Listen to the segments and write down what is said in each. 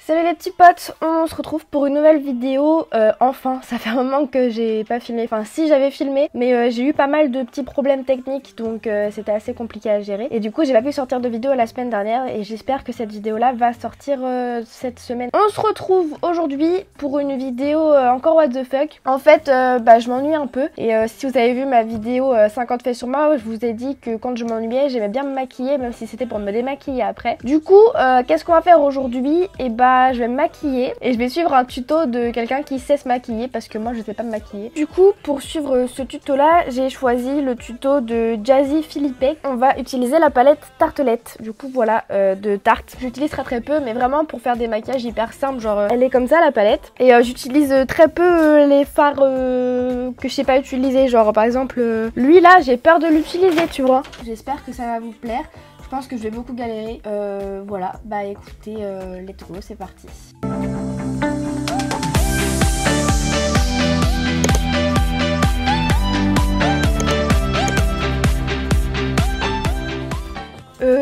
Salut les petits potes, on se retrouve pour une nouvelle vidéo, enfin, ça fait un moment que j'ai pas filmé, enfin si j'avais filmé, mais j'ai eu pas mal de petits problèmes techniques, donc c'était assez compliqué à gérer. Et du coup j'ai pas pu sortir de vidéo la semaine dernière et j'espère que cette vidéo là va sortir cette semaine. On se retrouve aujourd'hui pour une vidéo encore what the fuck. En fait, je m'ennuie un peu et si vous avez vu ma vidéo 50 faits sur moi, je vous ai dit que quand je m'ennuyais, j'aimais bien me maquiller, même si c'était pour me démaquiller après. Du coup, qu'est-ce qu'on va faire aujourd'hui? Et je vais me maquiller et je vais suivre un tuto de quelqu'un qui sait se maquiller parce que moi je sais pas me maquiller. Du coup, pour suivre ce tuto là, j'ai choisi le tuto de Jazzy Philippe. On va utiliser la palette Tartelette. Du coup voilà, de Tarte. J'utilise très peu, mais vraiment pour faire des maquillages hyper simples, genre elle est comme ça la palette. Et j'utilise très peu les fards que je sais pas utiliser, genre par exemple lui là, j'ai peur de l'utiliser, tu vois. J'espère que ça va vous plaire. Je pense que je vais beaucoup galérer. Voilà, bah écoutez, let's go, c'est parti.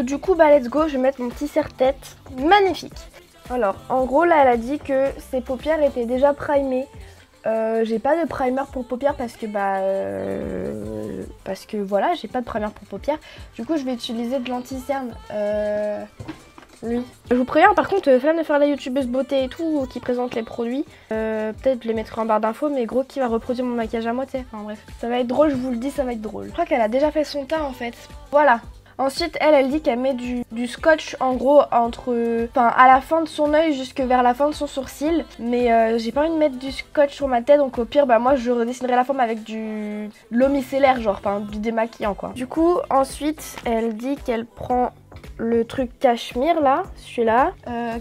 Du coup, bah let's go, je vais mettre mon petit serre-tête. Magnifique. Alors, en gros, là, elle a dit que ses paupières étaient déjà primées. J'ai pas de primer pour paupières parce que voilà, j'ai pas de primer pour paupières. Du coup je vais utiliser de l'anti-cerne, lui. Je vous préviens par contre, flemme de faire la youtubeuse beauté et tout qui présente les produits. Peut-être je les mettrai en barre d'infos, mais gros qui va reproduire mon maquillage à moi, tu sais. Enfin bref, ça va être drôle, je vous le dis, ça va être drôle. Je crois qu'elle a déjà fait son teint en fait. Voilà. Ensuite, elle dit qu'elle met du scotch en gros à la fin de son œil jusque vers la fin de son sourcil. Mais j'ai pas envie de mettre du scotch sur ma tête, donc au pire, moi je redessinerai la forme avec de l'eau micellaire, genre, du démaquillant quoi. Du coup, ensuite, elle dit qu'elle prend le truc cachemire là, celui-là,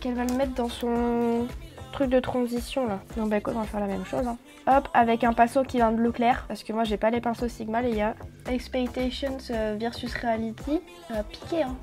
qu'elle va le mettre dans son truc de transition là. Donc écoute, on va faire la même chose hein. Hop, avec un pinceau qui vient de Leclerc, parce que moi j'ai pas les pinceaux Sigma les gars. Expectations versus Reality, ça va piquer hein.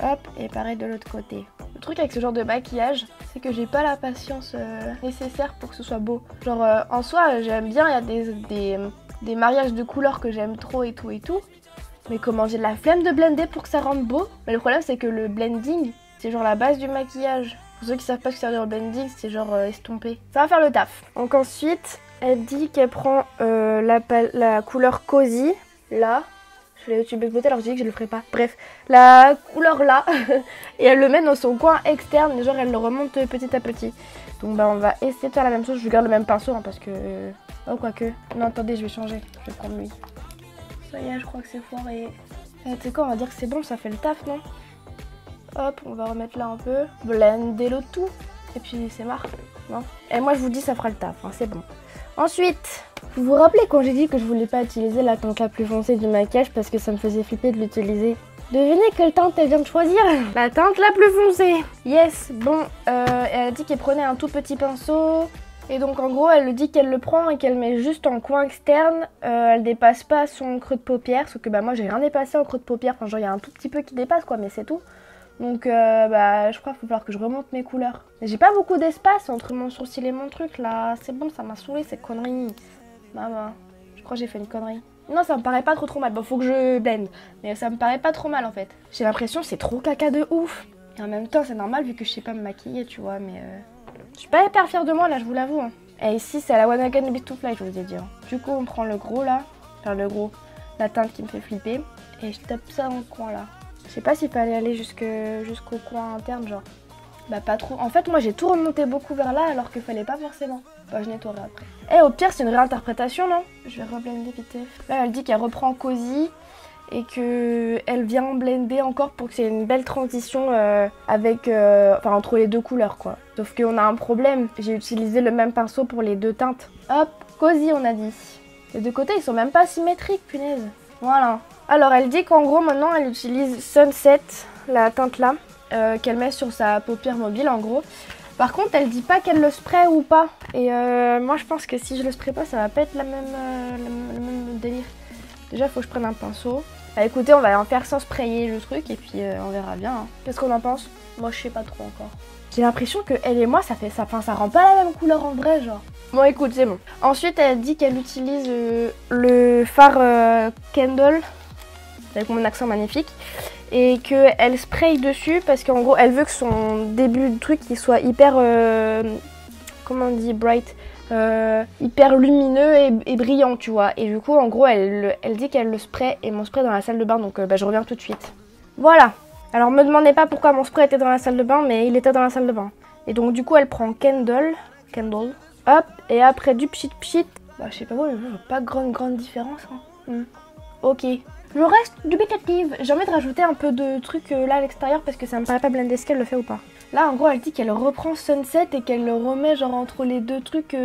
Hop, et pareil de l'autre côté. Le truc avec ce genre de maquillage, c'est que j'ai pas la patience nécessaire pour que ce soit beau. Genre en soi j'aime bien, il y a des mariages de couleurs que j'aime trop et tout. Mais comment j'ai de la flemme de blender pour que ça rende beau. Mais le problème c'est que le blending, c'est genre la base du maquillage. Pour ceux qui savent pas ce que ça veut dire le blending, c'est genre estomper. Ça va faire le taf. Donc ensuite, elle dit qu'elle prend la couleur Cozy, là. Je l'ai YouTube beauté alors je dis que je le ferai pas. Bref, la couleur là. Et elle le met dans son coin externe, genre elle le remonte petit à petit. Donc on va essayer de faire la même chose. Je garde le même pinceau hein, parce que... Oh quoique. Non attendez, je vais changer. Je vais prendre lui. Ça y est, je crois que c'est foiré. Tu sais quoi, on va dire que c'est bon, ça fait le taf, non? Hop, on va remettre là un peu. Blender le tout. Et puis c'est marre. Non. Et moi je vous dis ça fera le taf, hein, c'est bon. Ensuite, vous vous rappelez quand j'ai dit que je voulais pas utiliser la teinte la plus foncée du maquillage parce que ça me faisait flipper de l'utiliser. Devinez quelle teinte elle vient de choisir? La teinte la plus foncée. Yes, bon, elle a dit qu'elle prenait un tout petit pinceau. Et donc en gros elle dit qu'elle le prend et qu'elle met juste en coin externe. Elle dépasse pas son creux de paupière. Sauf que moi j'ai rien dépassé en creux de paupière. Enfin genre il y a un tout petit peu qui dépasse quoi, mais c'est tout. Donc je crois qu'il va falloir que je remonte mes couleurs. J'ai pas beaucoup d'espace entre mon sourcil et mon truc là. C'est bon, ça m'a saoulé ces conneries. Maman, je crois que j'ai fait une connerie. Non, ça me paraît pas trop mal. Bon, faut que je blende. Mais ça me paraît pas trop mal en fait. J'ai l'impression que c'est trop caca de ouf. Et en même temps, c'est normal vu que je sais pas me maquiller, tu vois. Mais je suis pas hyper fière de moi là, je vous l'avoue. Hein. Et ici, c'est à la One Again Beat to Fly, je vous ai dit. Hein. Du coup, on prend le gros là. Enfin, le gros. La teinte qui me fait flipper. Et je tape ça dans le coin là. Je sais pas s'il fallait aller jusqu'au coin interne, genre. Pas trop. En fait, moi, j'ai tout remonté beaucoup vers là, alors qu'il fallait pas forcément. Je nettoierai après. Et au pire, c'est une réinterprétation, non? Je vais reblender vite fait. Là, elle dit qu'elle reprend Cozy et qu'elle vient blender encore pour que c'est une belle transition entre les deux couleurs, quoi. Sauf qu'on a un problème. J'ai utilisé le même pinceau pour les deux teintes. Hop, Cozy, on a dit. Les deux côtés, ils sont même pas symétriques, punaise. Voilà. Alors elle dit qu'en gros maintenant elle utilise Sunset, la teinte là, qu'elle met sur sa paupière mobile en gros. Par contre elle dit pas qu'elle le spray ou pas. Et moi je pense que si je le spray pas ça va pas être le même délire. Déjà faut que je prenne un pinceau. Écoutez, on va en faire sans sprayer le truc et puis on verra bien. Hein. Qu'est-ce qu'on en pense? Moi je sais pas trop encore. J'ai l'impression que elle et moi ça rend pas la même couleur en vrai genre. Bon écoute c'est bon. Ensuite elle dit qu'elle utilise le fard Candle. Avec mon accent magnifique. et qu'elle spraye dessus parce qu'en gros elle veut que son début de truc il soit hyper, comment on dit, bright, hyper lumineux et brillant, tu vois. Et du coup en gros elle dit qu'elle le spray et mon spray dans la salle de bain, donc je reviens tout de suite. Voilà, alors me demandez pas pourquoi mon spray était dans la salle de bain, mais il était dans la salle de bain. Et donc du coup elle prend Candle, hop, et après du pchit pchit, bah je sais pas, pas grande différence, hein. Ok. Je reste dubitative. J'ai envie de rajouter un peu de trucs là à l'extérieur parce que ça me paraît pas blindé ce qu'elle le fait ou pas. Là en gros elle dit qu'elle reprend Sunset et qu'elle le remet genre entre les deux trucs.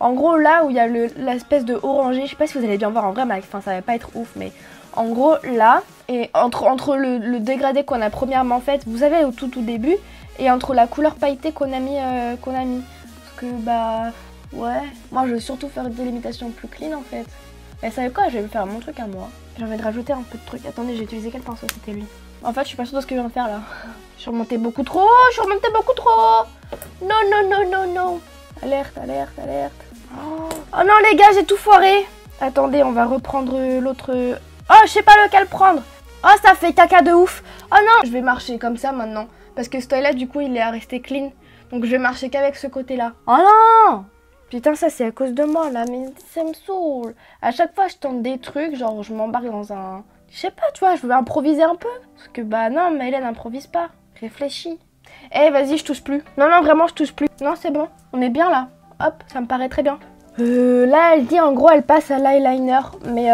En gros là où il y a l'espèce de orangé, je sais pas si vous allez bien voir en vrai, mais enfin ça va pas être ouf, mais en gros là, et entre le dégradé qu'on a premièrement fait, vous savez au tout début, et entre la couleur pailletée qu'on a mis. Parce que bah ouais, moi je veux surtout faire des limitations plus clean en fait. Et savez quoi, je vais me faire mon truc à moi. J'ai envie de rajouter un peu de trucs. Attendez, j'ai utilisé quel pinceau? C'était lui. En fait, je suis pas sûre de ce que je viens de faire là. Je suis remontée beaucoup trop. Non. Alerte. Oh non les gars, j'ai tout foiré. Attendez, on va reprendre l'autre. Oh, je sais pas lequel prendre. Oh, ça fait caca de ouf. Oh non, je vais marcher comme ça maintenant. Parce que ce toilette, du coup, il est à rester clean. Donc je vais marcher qu'avec ce côté-là. Oh non! Putain, ça c'est à cause de moi là, mais ça me saoule. À chaque fois je tente des trucs, genre je m'embarque dans un... Je sais pas, tu vois, je veux improviser un peu. Parce que bah non, Maëlène n'improvise pas. Réfléchis. Eh, vas-y, je touche plus. Non, vraiment, je touche plus. Non, c'est bon, on est bien là. Hop, ça me paraît très bien. Là, elle dit en gros, elle passe à l'eyeliner. Mais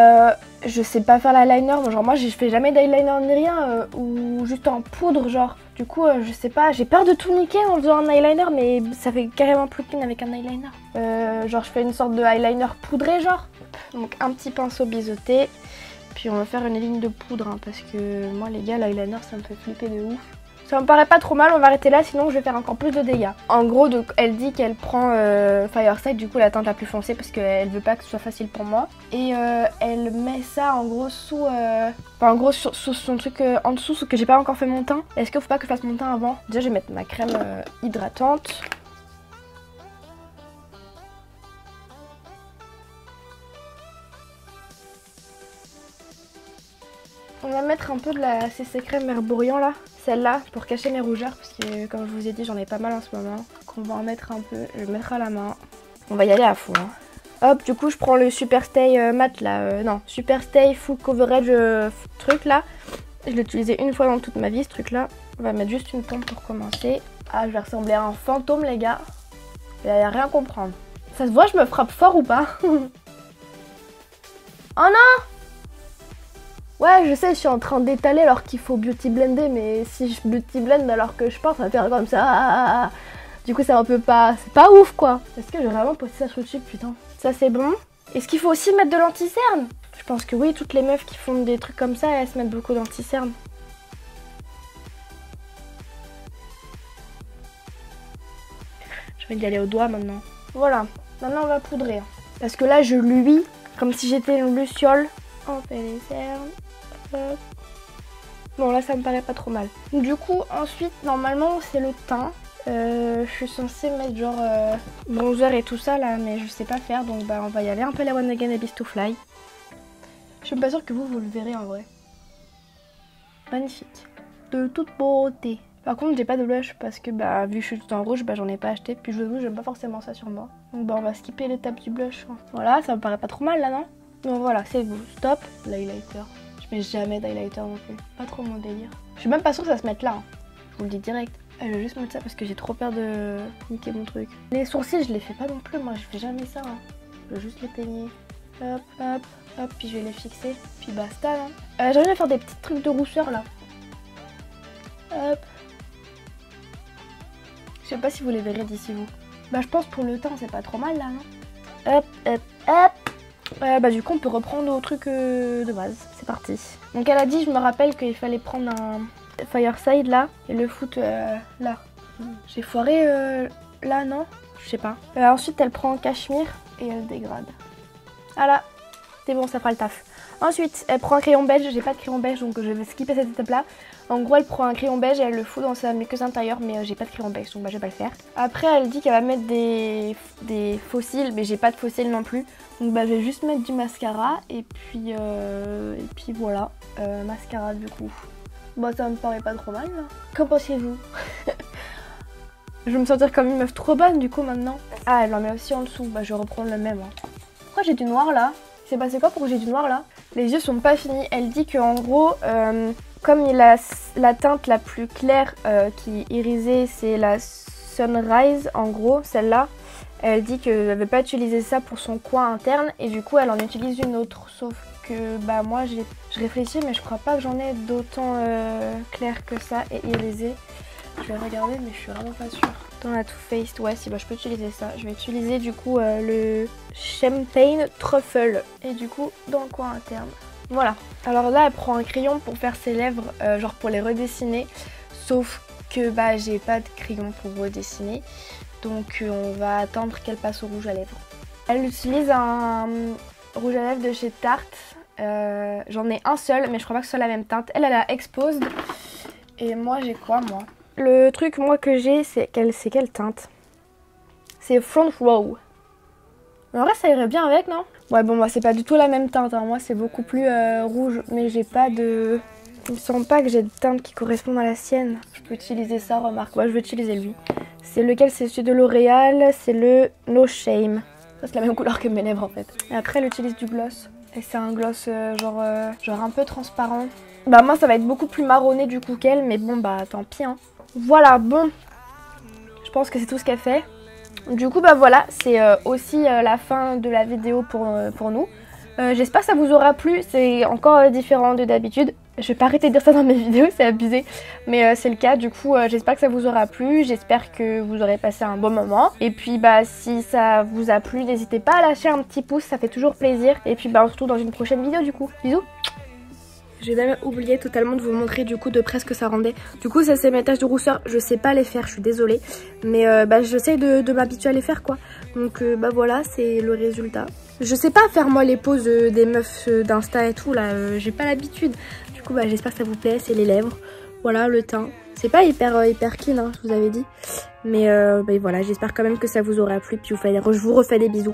je sais pas faire l'eyeliner. Genre, moi, je fais jamais d'eyeliner ni rien. Ou juste en poudre, genre. Du coup, je sais pas. J'ai peur de tout niquer en faisant un eyeliner. Mais ça fait carrément plus clean avec un eyeliner. Genre, je fais une sorte de eyeliner poudré, genre. Donc, un petit pinceau biseauté. Puis, on va faire une ligne de poudre. Hein, parce que moi, les gars, l'eyeliner, ça me fait flipper de ouf. Ça me paraît pas trop mal, on va arrêter là, sinon je vais faire encore plus de dégâts. En gros, donc, elle dit qu'elle prend Fireside, du coup la teinte la plus foncée parce qu'elle veut pas que ce soit facile pour moi. Et elle met ça en gros sous, enfin, en gros sous son truc en dessous, ce que j'ai pas encore fait mon teint. Est-ce qu'il faut pas que je fasse mon teint avant? Déjà je vais mettre ma crème hydratante. On va mettre un peu de la CC crème herborian là, celle-là, pour cacher mes rougeurs, parce que comme je vous ai dit, j'en ai pas mal en ce moment. Donc on va en mettre un peu, je vais mettre à la main. On va y aller à fond. Hein. Hop, du coup je prends le Super Stay Matte là, non, Super Stay Full Coverage truc là. Je l'ai utilisé une fois dans toute ma vie ce truc là. On va mettre juste une pompe pour commencer. Ah, je vais ressembler à un fantôme les gars. Il n'y a rien à comprendre. Ça se voit, je me frappe fort ou pas? Oh non! Ouais, je sais, je suis en train d'étaler alors qu'il faut beauty blender, mais si je beauty blend alors que je pense, ça va faire comme ça. Du coup, ça un peu pas... C'est pas ouf, quoi. Est-ce que j'ai vraiment posté ça sur YouTube, putain? Ça, c'est bon. Est-ce qu'il faut aussi mettre de l'anti-cerne? Je pense que oui, toutes les meufs qui font des trucs comme ça, elles se mettent beaucoup d'anti-cerne. Je vais y aller au doigt maintenant. Voilà, maintenant on va poudrer. Parce que là, je luis comme si j'étais une luciole. On fait les cernes. Bon là ça me paraît pas trop mal. Du coup ensuite normalement c'est le teint. Je suis censée mettre genre bronzer et tout ça là, mais je sais pas faire, donc bah on va y aller un peu la One Again Abyss to Fly. Je suis pas sûre que vous le verrez en vrai. Magnifique. De toute beauté. Par contre j'ai pas de blush parce que bah vu que je suis tout en rouge, bah j'en ai pas acheté. Puis je vous avoue j'aime pas forcément ça sur moi. Donc bah on va skipper l'étape du blush. Voilà, ça me paraît pas trop mal là non? Donc voilà, c'est vous. Stop. L'highlighter. Je mets jamais d'highlighter non plus. Pas trop mon délire. Je suis même pas sûre que ça se mette là. Hein. Je vous le dis direct. Je vais juste mettre ça parce que j'ai trop peur de niquer mon truc. Les sourcils, je les fais pas non plus. Moi, je fais jamais ça. Hein. Je vais juste les peigner. Hop, hop, hop. Puis je vais les fixer. Puis basta. Hein. J'ai envie de faire des petits trucs de rousseur là. Hop. Je sais pas si vous les verrez d'ici vous. Bah, je pense pour le temps, c'est pas trop mal là, non? Hop, hop, hop. Bah du coup on peut reprendre au truc de base, c'est parti. Donc elle a dit, je me rappelle qu'il fallait prendre un Fireside là et le foutre là. J'ai foiré là non? Je sais pas. Ensuite elle prend un cachemire et elle dégrade. Voilà, c'est bon, ça fera le taf. Ensuite elle prend un crayon beige, j'ai pas de crayon beige donc je vais skipper cette étape là. En gros elle prend un crayon beige et elle le fout dans sa muqueuse intérieure, mais j'ai pas de crayon beige donc bah je vais pas le faire. Après elle dit qu'elle va mettre des fossiles, mais j'ai pas de fossiles non plus. Donc bah je vais juste mettre du mascara et puis voilà, mascara du coup. Bah ça me paraît pas trop mal là. Qu'en pensez-vous? Je vais me sentir comme une meuf trop bonne du coup maintenant. Ah, elle en met aussi en dessous. Bah je vais reprendre le même. Hein. Pourquoi j'ai du noir là? C'est passé quoi pour que j'ai du noir là? Les yeux sont pas finis. Elle dit que en gros, comme il a la teinte la plus claire qui est irisée, c'est la Sunrise en gros, celle-là. Elle dit qu'elle ne veut pas utiliser ça pour son coin interne et du coup elle en utilise une autre. Sauf que bah moi je réfléchis mais je crois pas que j'en ai d'autant clair que ça et irisé. Je vais regarder mais je suis vraiment pas sûre. Dans la Too Faced, ouais si bah je peux utiliser ça. Je vais utiliser du coup le Champagne Truffle et du coup dans le coin interne. Voilà. Alors là elle prend un crayon pour faire ses lèvres, genre pour les redessiner. Sauf que bah j'ai pas de crayon pour redessiner. Donc on va attendre qu'elle passe au rouge à lèvres. Elle utilise un rouge à lèvres de chez Tarte. J'en ai un seul mais je crois pas que ce soit la même teinte. Elle a Exposed. Et moi j'ai quoi moi? Le truc moi que j'ai c'est quelle teinte? C'est Front Row. En vrai ça irait bien avec non? Ouais bon moi c'est pas du tout la même teinte. Hein. Moi c'est beaucoup plus rouge mais j'ai pas de... Il me semble pas que j'ai de teinte qui correspond à la sienne. Je peux utiliser ça remarque. Ouais je vais utiliser lui. C'est lequel? C'est celui de L'Oréal, c'est le No Shame. Ça c'est la même couleur que mes lèvres en fait. Et après elle utilise du gloss. Et c'est un gloss genre un peu transparent. Bah moi ça va être beaucoup plus marronné du coup qu'elle, mais bon bah tant pis hein. Voilà bon. Je pense que c'est tout ce qu'elle fait. Du coup bah voilà, c'est aussi la fin de la vidéo pour nous. J'espère que ça vous aura plu, c'est encore différent de d'habitude. Je vais pas arrêter de dire ça dans mes vidéos, c'est abusé. Mais c'est le cas, du coup j'espère que ça vous aura plu. J'espère que vous aurez passé un bon moment. Et puis bah si ça vous a plu, n'hésitez pas à lâcher un petit pouce, ça fait toujours plaisir. Et puis bah on se retrouve dans une prochaine vidéo du coup. Bisous. J'ai même oublié totalement de vous montrer du coup de près ce que ça rendait. Du coup ça c'est mes taches de rousseur, je sais pas les faire, je suis désolée. Mais bah j'essaie de m'habituer à les faire quoi. Donc bah voilà, c'est le résultat. Je sais pas faire moi les poses des meufs d'Insta et tout là, j'ai pas l'habitude. Du coup bah j'espère que ça vous plaît, c'est les lèvres. Voilà le teint. C'est pas hyper clean hein, je vous avais dit. Mais bah, voilà, j'espère quand même que ça vous aura plu. Puis je vous refais des bisous.